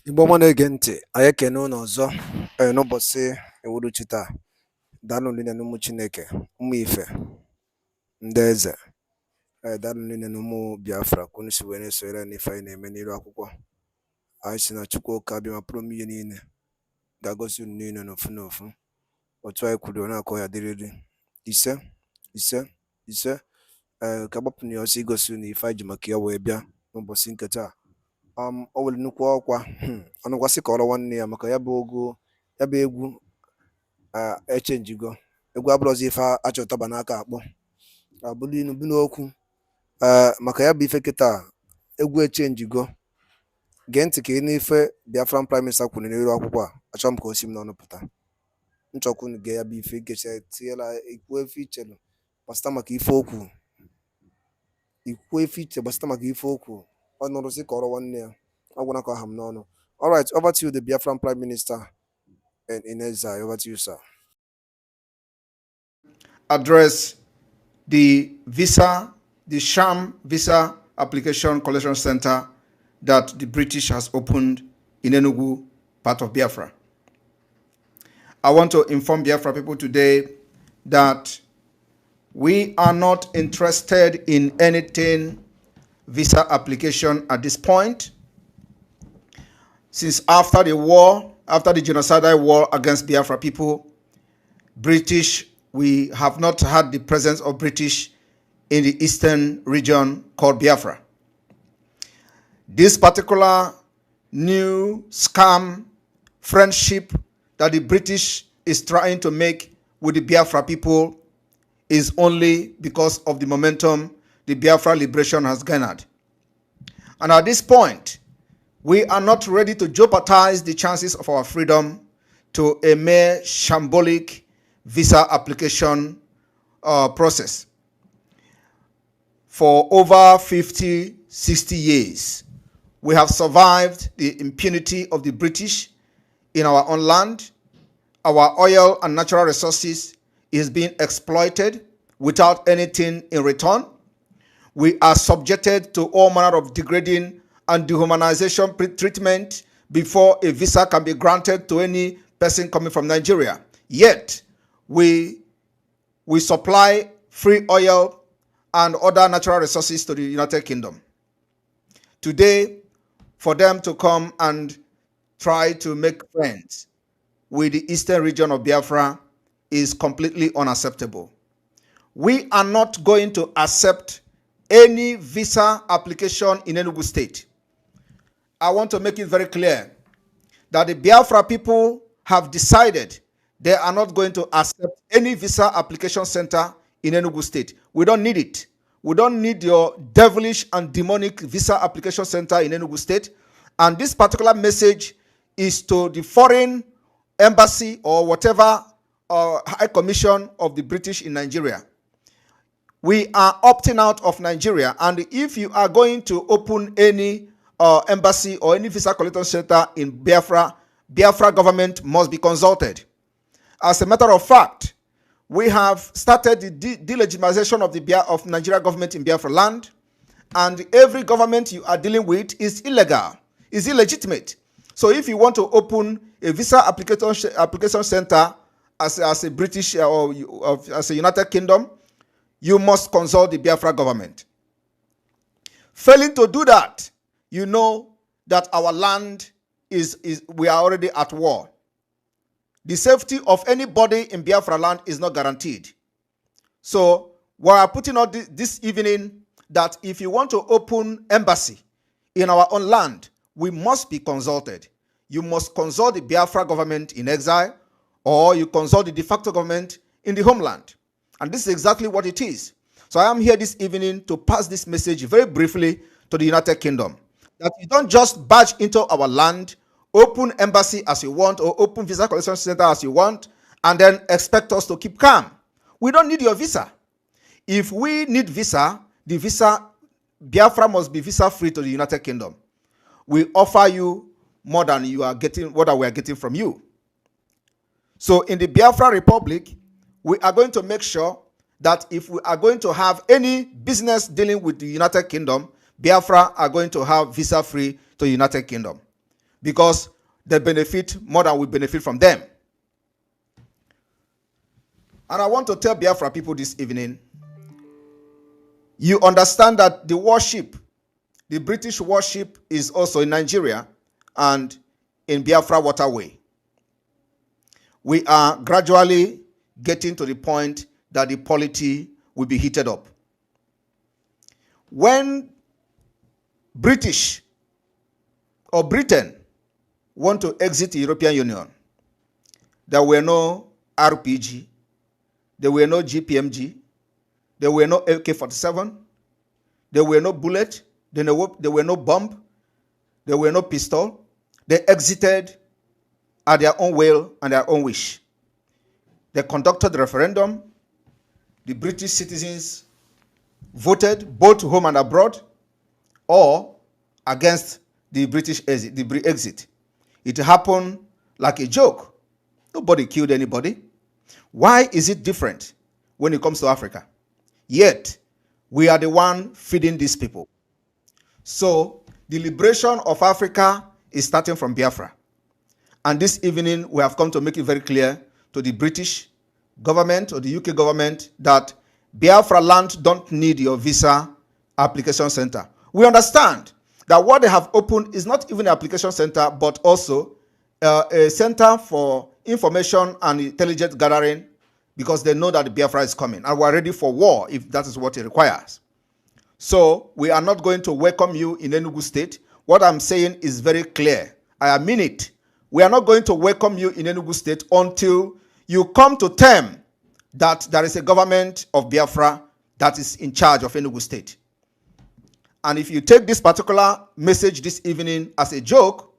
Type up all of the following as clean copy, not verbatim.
Igbo ọma na-ege ntị, anyị ekene unu ọzọ n'ụbọchị uhuruchi taa. Daalụ niile na ụmụ Chineke, ụmụ ife, ndị eze, daalụ niile na ụmụ Biafra ka unu si wee na-esonyere n'ife anyị na-eme n'iru akwụkwọ. Anyị si na Chukwu oke abịa ma pụrụ m ihe niile ga-agọzi unu niile n'ofu n'ofu. Otu anyị kwuru na-akọ ya dịrịrị ise ise ise. Ka agbapụ na ya ọsọ igosi unu ife anyị ji maka ya wee bịa n'ụbọchị nke taa. O nwere nnukwu ọkwa ọnụkwasị ka ọrụ nwanne ya maka ya bụ egwu echenjigo. Egwu abụrụzi ife achọtaba n'aka akpọ abụrụ inu bụ n'okwu maka ya bụ ife kịta egwu echenjigo. Gee ntị ka ị n'ife Biafran Prime Minister kwuru n'iru akwụkwọ a. Achọrọ m ka o si m n'ọnụ pụta. Nchọkwu unu gee ya bụ ife gecha tinyela ikwu efe ichelu gbasịta maka ife okwu ọ nụrụzi ka ọrụ nwanne ya ọ gwụna ka ọha m n'ọnụ. All right, over to you, the Biafran Prime Minister in exile. Over to you, sir. Address the sham visa application collection center that the British has opened in Enugu, part of Biafra. I want to inform Biafra people today that we are not interested in anything visa application at this point. Since after the war, after the genocidal war against Biafra people, we have not had the presence of British in the eastern region called Biafra. This particular new scam friendship that the British is trying to make with the Biafra people is only because of the momentum the Biafra liberation has garnered. And at this point, we are not ready to jeopardize the chances of our freedom to a mere shambolic visa application process. For over 50, 60 years, we have survived the impunity of the British in our own land. Our oil and natural resources is being exploited without anything in return. We are subjected to all manner of degrading and dehumanization treatment before a visa can be granted to any person coming from Nigeria. Yet, we supply free oil and other natural resources to the United Kingdom. Today, for them to come and try to make friends with the eastern region of Biafra is completely unacceptable. We are not going to accept any visa application in Enugu State. I want to make it very clear that the Biafra people have decided they are not going to accept any visa application center in Enugu State. We don't need it. We don't need your devilish and demonic visa application center in Enugu State. And this particular message is to the foreign embassy or whatever high commission of the British in Nigeria. We are opting out of Nigeria, and if you are going to open any embassy or any visa collection center in Biafra, Biafra government must be consulted. As a matter of fact, we have started the delegitimization of Nigeria government in Biafra land, and every government you are dealing with is illegal, is illegitimate. So if you want to open a visa application center as a British or as a United Kingdom, you must consult the Biafra government. Failing to do that, you know that our land we are already at war. The safety of anybody in Biafra land is not guaranteed. So we are putting out this evening that if you want to open embassy in our own land, we must be consulted. You must consult the Biafra government in exile, or you consult the de facto government in the homeland. And this is exactly what it is. So I am here this evening to pass this message very briefly to the United Kingdom. That you don't just barge into our land, open embassy as you want, or open visa collection center as you want, and then expect us to keep calm. We don't need your visa. If we need visa, Biafra must be visa free to the United Kingdom. We offer you more than you are getting, what we are getting from you. So in the Biafra Republic, we are going to make sure that if we are going to have any business dealing with the United Kingdom, Biafra are going to have visa free to the United Kingdom. because they benefit more than we benefit from them. And I want to tell Biafra people this evening, you understand that the warship, the British warship, is also in Nigeria and in Biafra waterway. We are gradually getting to the point that the polity will be heated up. When British or Britain want to exit the European Union, there were no RPG, there were no GPMG, there were no AK-47, there were no bullet, there were no bomb, there were no pistol. They exited at their own will and their own wish. They conducted the referendum. The British citizens voted both home and abroad or against the British exit, the exit. It happened like a joke. Nobody killed anybody. Why is it different when it comes to Africa? Yet, we are the one feeding these people. So, the liberation of Africa is starting from Biafra. And this evening, we have come to make it very clear to the British government or the UK government that Biafra land don't need your visa application center. We understand that what they have opened is not even an application center, but also a center for information and intelligence gathering, because they know that the Biafra is coming and we're ready for war if that is what it requires. So we are not going to welcome you in Enugu State. What I'm saying is very clear. I mean it. We are not going to welcome you in Enugu State until you come to term that there is a government of Biafra that is in charge of Enugu State. And if you take this particular message this evening as a joke,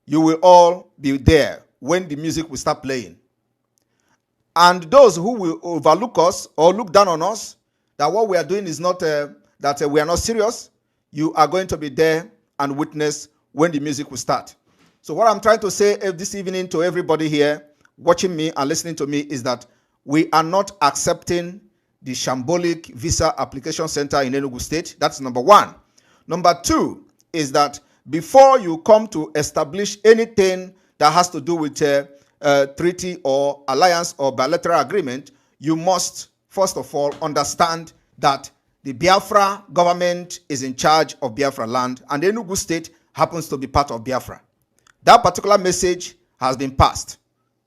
you will all be there when the music will start playing. And those who will overlook us or look down on us, that what we are doing is not, that we are not serious, you are going to be there and witness when the music will start. So what I'm trying to say this evening to everybody here, watching me and listening to me, is that we are not accepting the shambolic visa application center in Enugu State. That's number one. Number two is that before you come to establish anything that has to do with treaty or alliance or bilateral agreement, you must, first of all, understand that the Biafra government is in charge of Biafra land and Enugu State happens to be part of Biafra. That particular message has been passed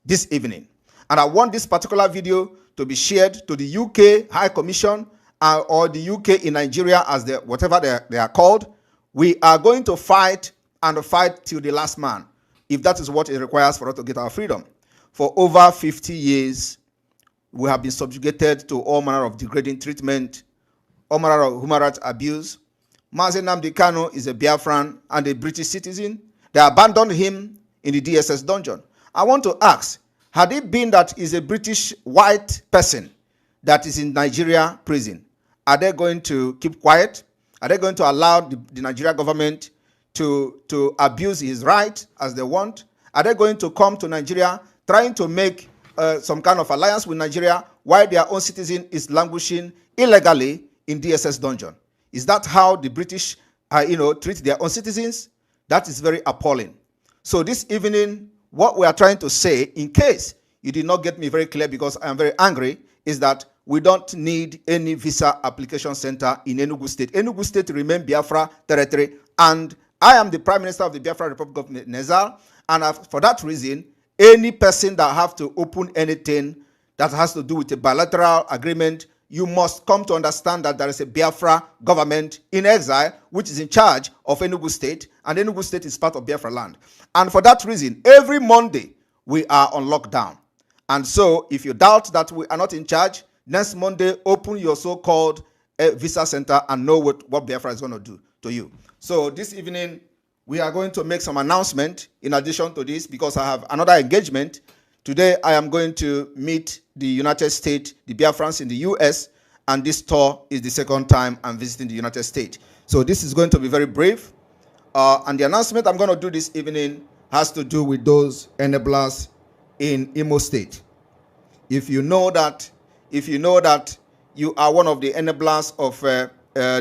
this evening. And I want this particular video to be shared to the UK High Commission or the UK in Nigeria, as whatever they are called. We are going to fight and fight till the last man, if that is what it requires for us to get our freedom. For over 50 years, we have been subjugated to all manner of degrading treatment, all manner of human rights abuse. Mazi Nnamdi Kanu is a Biafran and a British citizen. They abandoned him in the DSS dungeon. I want to ask, had it been that he's a British white person that is in Nigeria prison, are they going to keep quiet? Are they going to allow the Nigeria government to abuse his right as they want? Are they going to come to Nigeria trying to make some kind of alliance with Nigeria while their own citizen is languishing illegally in DSS dungeon? Is that how the British treat their own citizens? That is very appalling. So this evening, what we are trying to say, in case you did not get me very clear because I am very angry, is that we don't need any visa application center in Enugu State. Enugu State remains Biafra territory, and I am the Prime Minister of the Biafra Republic of Nezal, and for that reason, any person that have to open anything that has to do with a bilateral agreement, you must come to understand that there is a Biafra government in exile, which is in charge of Enugu State, and Enugu State is part of Biafra land. And for that reason, every Monday, we are on lockdown. And so, if you doubt that we are not in charge, next Monday, open your so-called visa center and know what Biafra is going to do to you. So this evening, we are going to make some announcement in addition to this, because I have another engagement. Today, I am going to meet the United States, the Biafrans in the US, and this tour is the second time I'm visiting the United States. So this is going to be very brief. And the announcement I'm going to do this evening has to do with those enablers in Imo State. If you know that you are one of the enablers of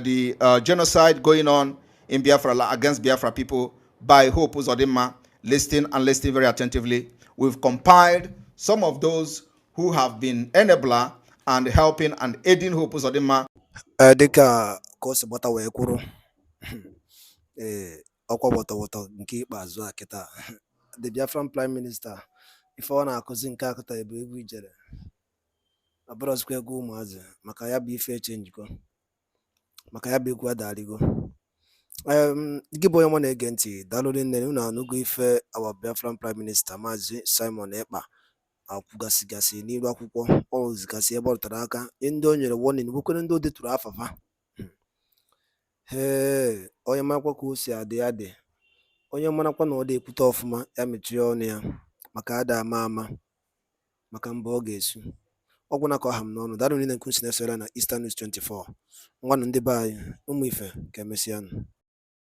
the genocide going on in Biafra against Biafra people by Hope Uzodinma, listening and listening very attentively. We've compiled some of those who have been enabler and helping and aiding Hope Uzodinma. Dịka ka o si gbata wee kwuru ọkwa wọtọwọtọ nke ikpeazụ a kịta the Biafran Prime Minister ife ọ na-akụzi nke akụta ebe egwu ijere abụrọzikwa egwu ụmụazị maka ya bụ ife echenjigo maka ya bụ egwu adarigo. Gị bụ onye mụ na-ege ntị daalụ nne unu anụgo ife our Biafran Prime Minister Maazị Simon Ekpa akwụgasịgasị n'iru akwụkwọ ọ zigasị ebe ọ rụtara aka nye ndị o nyere warning bụkwere ndị o deturu afafa. Onye marakwa ka o si adị onye marakwa na ọ dị ekwute ọfụma ya mechie ọnụ ya maka ada ama ama maka mba ọ ga-esu ọgwụ na ka ọha m n'ọnụ. Daalụ niile nke si na-esore na Eastern News 24 ngwanụ ndị be anyị ụmụ ife ka emesịanụ.